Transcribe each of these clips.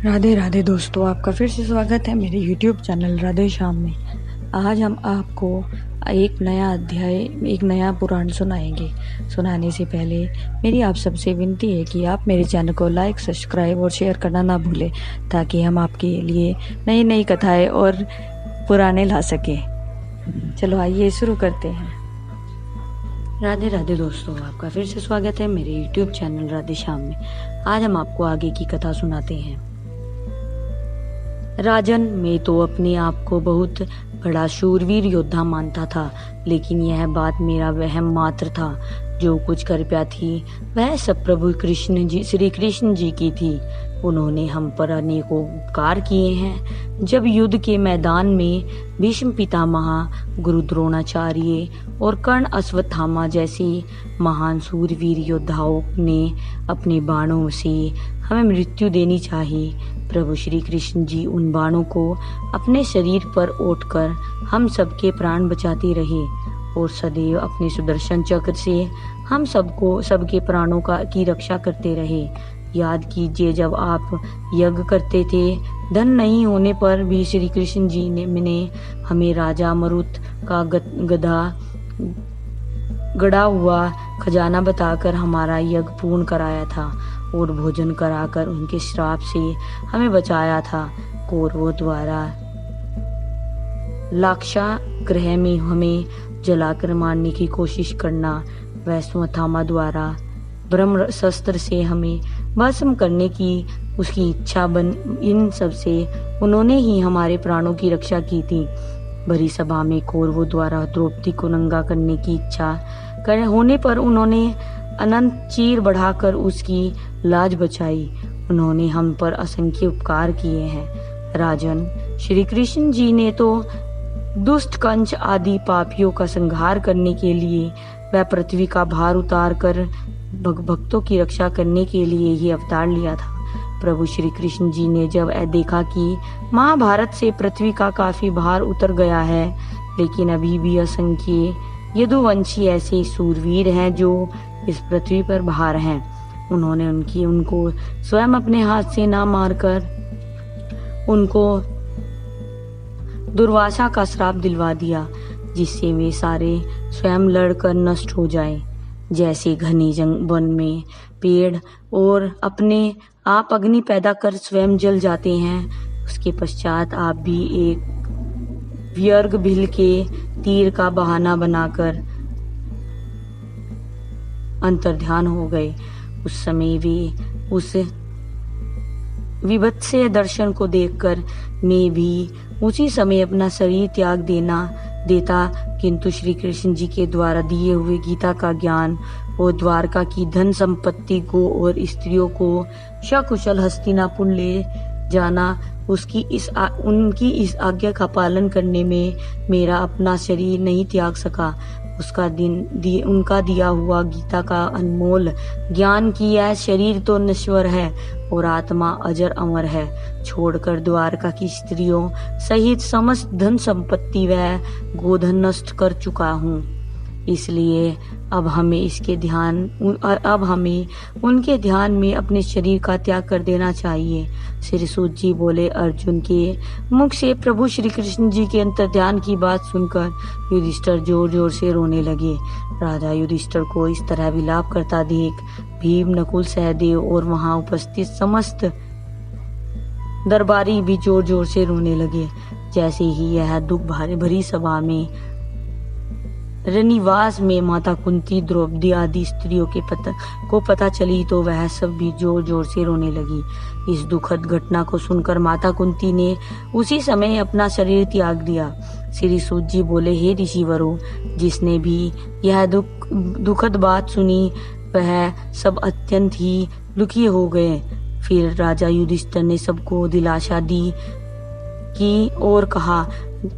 राधे राधे दोस्तों, आपका फिर से स्वागत है मेरे YouTube चैनल राधे श्याम में। आज हम आपको एक नया अध्याय, एक नया पुराण सुनाएंगे। सुनाने से पहले मेरी आप सबसे विनती है कि आप मेरे चैनल को लाइक, सब्सक्राइब और शेयर करना ना भूलें, ताकि हम आपके लिए नई नई कथाएं और पुराने ला सकें। चलो आइए शुरू करते हैं। राधे राधे दोस्तों, आपका फिर से स्वागत है मेरे YouTube चैनल राधे श्याम में। आज हम आपको आगे की कथा सुनाते हैं। राजन, मैं तो अपने आप को बहुत बड़ा शूरवीर योद्धा मानता था, लेकिन यह बात मेरा वहम मात्र था। जो कुछ कृपया थी वह सब प्रभु श्री कृष्ण जी की थी। उन्होंने हम पर अनेकों उपकार किए हैं। जब युद्ध के मैदान में भीष्म पितामह, गुरु द्रोणाचार्य और कर्ण अश्वत्थामा जैसे महान शूरवीर योद्धाओं ने अपने बाणों से हमें मृत्यु देनी चाहिए, प्रभु श्री कृष्ण जी उन बाणों को अपने शरीर पर ओढ़कर हम सबके प्राण बचाते रहे और सदैव अपने सुदर्शन चक्र से हम सबके प्राणों की रक्षा करते रहे। याद कीजिए, जब आप यज्ञ करते थे, धन नहीं होने पर भी श्री कृष्ण जी ने हमें राजा मरुत का गड़ा हुआ खजाना बताकर हमारा यज्ञ पूर्ण कराया था और भोजन कराकर उनके श्राप से हमें बचाया था। कौरवों द्वारा लाक्षा ग्रह में हमें जलाकर मारने की कोशिश करना, वैश्वथामा द्वारा ब्रह्म शस्त्र से हमें भस्म करने की उसकी इच्छा इन सब से उन्होंने ही हमारे प्राणों की रक्षा की थी। भरी सभा में कौरवों द्वारा द्रौपदी को नंगा करने की इच्छा होने पर उन्होंने अनंत चीर बढ़ाकर उसकी लाज बचाई। उन्होंने हम पर असंख्य उपकार किए हैं। राजन, श्री कृष्ण जी ने तो दुष्ट कंस आदि पापियों का संहार करने के लिए वह पृथ्वी का भार उतार कर भक्तों की रक्षा करने के लिए ही अवतार लिया था। प्रभु श्री कृष्ण जी ने जब देखा कि महाभारत से पृथ्वी का काफी भार उतर गया है, लेकिन अभी भी असंख्य यदुवंशी ऐसे सूरवीर हैं जो इस पृथ्वी पर भार हैं, उन्होंने उनको स्वयं अपने हाथ से ना मारकर उनको दुर्वासा का श्राप दिलवा दिया, जिससे वे सारे स्वयं लड़कर नष्ट हो जाएं। जैसे घने वन में पेड़ और अपने आप अग्नि पैदा कर स्वयं जल जाते हैं, उसके पश्चात आप भी एक व्यर्ग भील के तीर का बहाना बनाकर अंतर्ध्यान हो गए। उस समय वे उस विभत्स दर्शन को देखकर मैं भी उसी समय अपना शरीर त्याग देता, किंतु श्री कृष्ण जी के द्वारा दिए हुए गीता का ज्ञान और द्वारका की धन संपत्ति को और स्त्रियों को सकुशल हस्तिनापुर ले जाना, उनकी इस आज्ञा का पालन करने में मेरा अपना शरीर नहीं त्याग सका। उनका दिया हुआ गीता का अनमोल ज्ञान की यह शरीर तो नश्वर है और आत्मा अजर अमर है, छोड़कर द्वारका की स्त्रियों सहित समस्त धन संपत्ति व गोधन नष्ट कर चुका हूँ। इसलिए अब हमें उनके ध्यान में अपने शरीर का त्याग कर देना चाहिए। श्री सूत जी बोले, अर्जुन के मुख से प्रभु श्री कृष्ण जी के अंतर्ध्यान की बात सुनकर युधिष्ठिर जोर जोर से रोने लगे। राजा युधिष्ठिर को इस तरह विलाप करता देख भीम, नकुल, सहदेव और वहां उपस्थित समस्त दरबारी भी जोर जोर से रोने लगे। जैसे ही यह दुख भरी सभा में रनिवास में माता कुंती, द्रौपदी आदि स्त्रियों को पता चली, तो वह सब भी जोर जोर से रोने लगी। इस दुखद घटना को सुनकर माता कुंती ने उसी समय अपना शरीर त्याग दिया। श्री सूत जी बोले, हे ऋषिवरों, जिसने भी यह दुखद बात सुनी वह सब अत्यंत ही दुखी हो गए। फिर राजा युधिष्ठिर ने सबको दिलासा दी कि और कहा,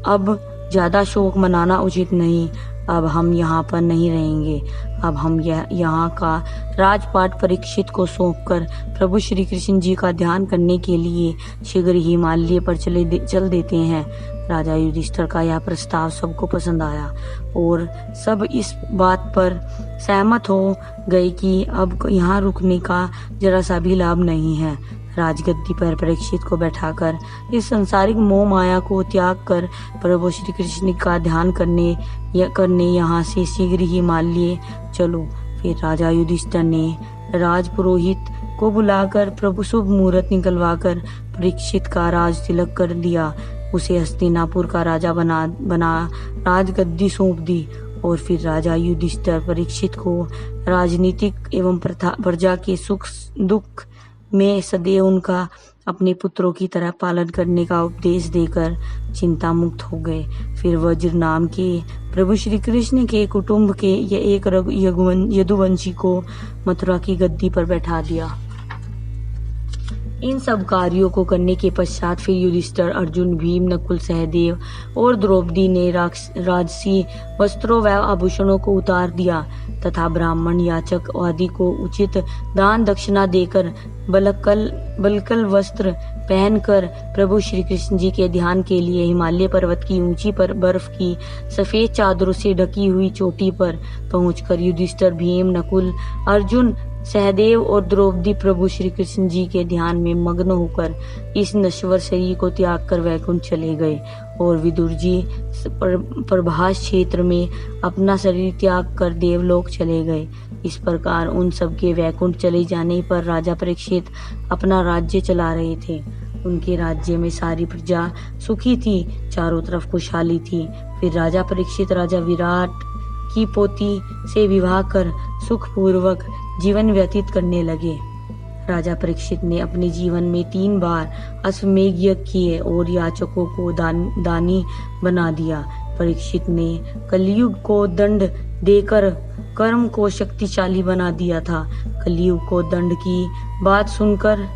अब ज्यादा शोक मनाना उचित नहीं। अब हम यहाँ पर नहीं रहेंगे। अब हम यहाँ का राजपाट परीक्षित को सौंपकर प्रभु श्री कृष्ण जी का ध्यान करने के लिए शीघ्र ही हिमालय पर चल देते हैं। राजा युधिष्ठिर का यह प्रस्ताव सबको पसंद आया और सब इस बात पर सहमत हो गए कि अब यहाँ रुकने का जरा सा भी लाभ नहीं है। राजगद्दी पर परीक्षित को बैठाकर इस संसारिक मोह माया को त्याग कर प्रभु श्री कृष्ण का ध्यान करने यहाँ से शीघ्र ही हिमालय चलो। फिर राजा युधिष्ठिर ने राजपुरोहित को बुलाकर प्रभु शुभ मुहूर्त निकलवाकर परीक्षित का राज तिलक कर दिया। उसे हस्तिनापुर का राजा बना राजगद्दी सौंप दी। और फिर राजा युधिष्ठिर परीक्षित को राजनीतिक एवं प्रजा के सुख दुख में सदैव उनका अपने पुत्रों की तरह पालन करने का उपदेश देकर चिंता मुक्त हो गए। फिर वज्र नाम के प्रभु श्री कृष्ण के कुटुंब के एक यदुवंशी को मथुरा की गद्दी पर बैठा दिया। इन सब कार्यों को करने के पश्चात फिर युधिष्ठिर, अर्जुन, भीम, नकुल, सहदेव और द्रौपदी ने राजसी वस्त्रों व आभूषणों को उतार दिया तथा ब्राह्मण, याचक आदि को उचित दान दक्षिणा देकर बलकल वस्त्र पहनकर प्रभु श्री कृष्ण जी के ध्यान के लिए हिमालय पर्वत की ऊंची पर बर्फ की सफेद चादरों से ढकी हुई चोटी पर पहुंचकर युधिष्ठिर, भीम, नकुल, अर्जुन, सहदेव और द्रौपदी प्रभु श्री कृष्ण जी के ध्यान में मग्न होकर इस नश्वर शरीर को त्याग कर वैकुंठ चले गए और विदुर जी प्रभास क्षेत्र में अपना शरीर त्याग कर देवलोक चले गए। इस प्रकार उन सबके वैकुंठ चले जाने पर राजा परीक्षित अपना राज्य चला रहे थे। उनके राज्य में सारी प्रजा सुखी थी, चारों तरफ खुशहाली थी। फिर राजा परीक्षित राजा विराट की पोती से विवाह कर सुखपूर्वक जीवन व्यतीत करने लगे। राजा परीक्षित ने अपने जीवन में 3 बार अश्वमेध यज्ञ किए और याचकों को दानी बना दिया। परीक्षित ने कलयुग को दंड देकर कर्म को शक्तिशाली बना दिया था। कलयुग को दंड की बात सुनकर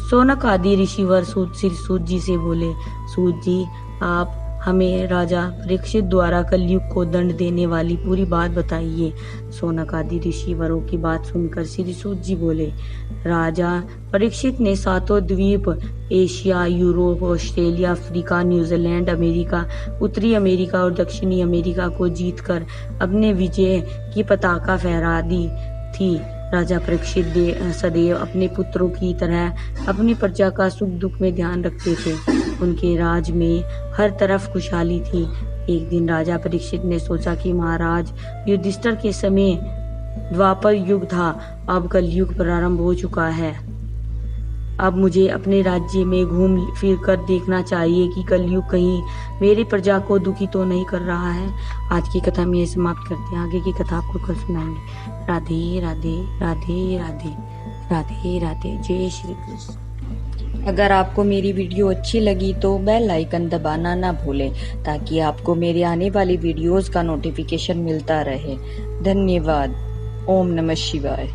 सौनक आदि ऋषिवर सूत जी से बोले, सूत जी आप हमें राजा परीक्षित द्वारा कलयुग को दंड देने वाली पूरी बात बताइए। सौनक आदि ऋषिवरों की बात सुनकर श्री सूत जी बोले, राजा परीक्षित ने 7 द्वीप Asia, Europe, Australia, Africa, New Zealand, America, उत्तरी अमेरिका और दक्षिणी अमेरिका को जीतकर अपने विजय की पताका फहरा दी थी। राजा परीक्षित सदैव अपने पुत्रों की तरह अपनी प्रजा का सुख दुख में ध्यान रखते थे। उनके राज में हर तरफ खुशहाली थी। एक दिन राजा परीक्षित ने सोचा कि महाराज युधिष्ठिर के समय द्वापर युग था, अब कलयुग प्रारंभ हो चुका है। अब मुझे अपने राज्य में घूम फिर कर देखना चाहिए कि कलयुग कहीं मेरी प्रजा को दुखी तो नहीं कर रहा है। आज की कथा में समाप्त करते हैं, आगे की कथा आपको कल सुनाएंगे। राधे राधे राधे राधे राधे राधे, जय श्री कृष्ण। अगर आपको मेरी वीडियो अच्छी लगी तो बेल आइकन दबाना ना भूलें ताकि आपको मेरे आने वाली वीडियोस का नोटिफिकेशन मिलता रहे। धन्यवाद। ओम नमः शिवाय।